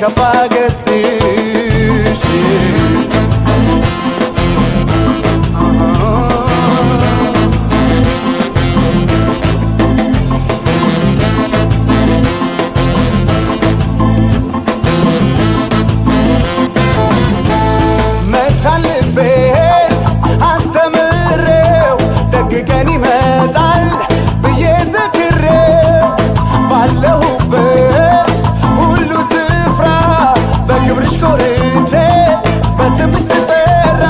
አይከፋ ገጽሽ ቀን ይመጣል ብዬ ዘክሬው ባለሁበት ሁሉ ስፍራ በክብርሽ ኮርቼ በስምሽ ስጠራ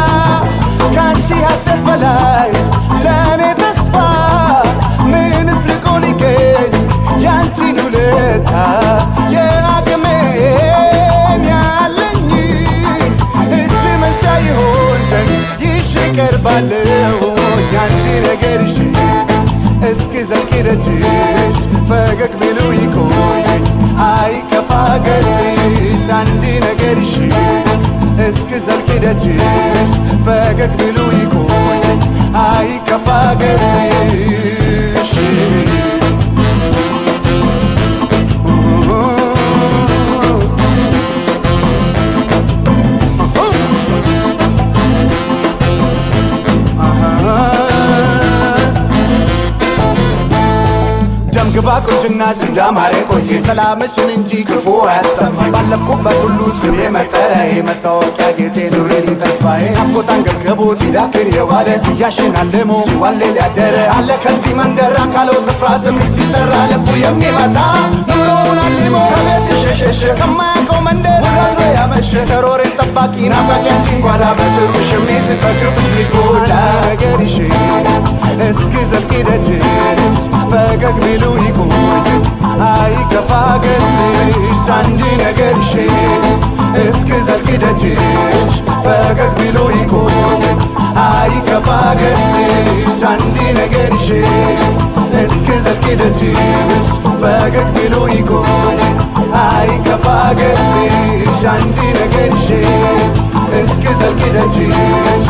ካንቺ ሐሴት በላይ ለእኔ ተስፋ ምንስ ልቆ ሊገኝ ያንቺን ውለታ የአቅሜን ያለኝን እጅ መንሻ ይሆን ዘንድ ይዤ ቀርባለሁ ያንቺ ነገርሽ እስኪ ዘልቅ ደጅሽ ፈገግ ብሎ ይቆይ አይከፋ ገጽሽ አንድ ነገርሽ እስኪ ዘልቅ ደጅሽ ፈገግ ብሎ ይቆይ አይከፋ ገጽሽ ግባ ቁንጅና እንዳማረ ቆየ ሰላምሽን እንጂ ክፉ አያሰማኝ ባለፍኩበት ሁሉ ስሜ መጠሪያዬ መታወቂያ ጌጤ ኑሪልኝ ተስፋዬ ናፍቆት አንገብግቦ ሲዳክር የዋለ እያሽን አልሞ ሲዋልል ያደረ አለ ከዚህ መንደር ካለው ስፍራ ስምሽ ሲጠራ ልቡ የሚመጣ ኑሮውን አልሞ ከቤትሽ የሸሸ ከማያውቀው መንደር ውረዶ ያመሸ ተሮሬን ጠባቂ ናፋቂያችን ጓዳ በትሩ ሽሜዝ በክብሽ ሊጎዳ ነገርሽ እስኪ ዘልቅ ደጅሽ ፈገግ ቢሉ ይቆይ አይከፋ ገጽሽ አንድ ነገርሽ እስኪ ዘልቅ ደጅሽ ፈገግ ቢሉ ይቆይ አይከፋ ገጽሽ አንድ ነገርሽ እስኪ ዘልቅ ደጅሽ ፈገግ ቢሉ ይቆይ አይከፋ ገጽሽ አንድ ነገርሽ እስኪ ዘልቅ ደጅሽ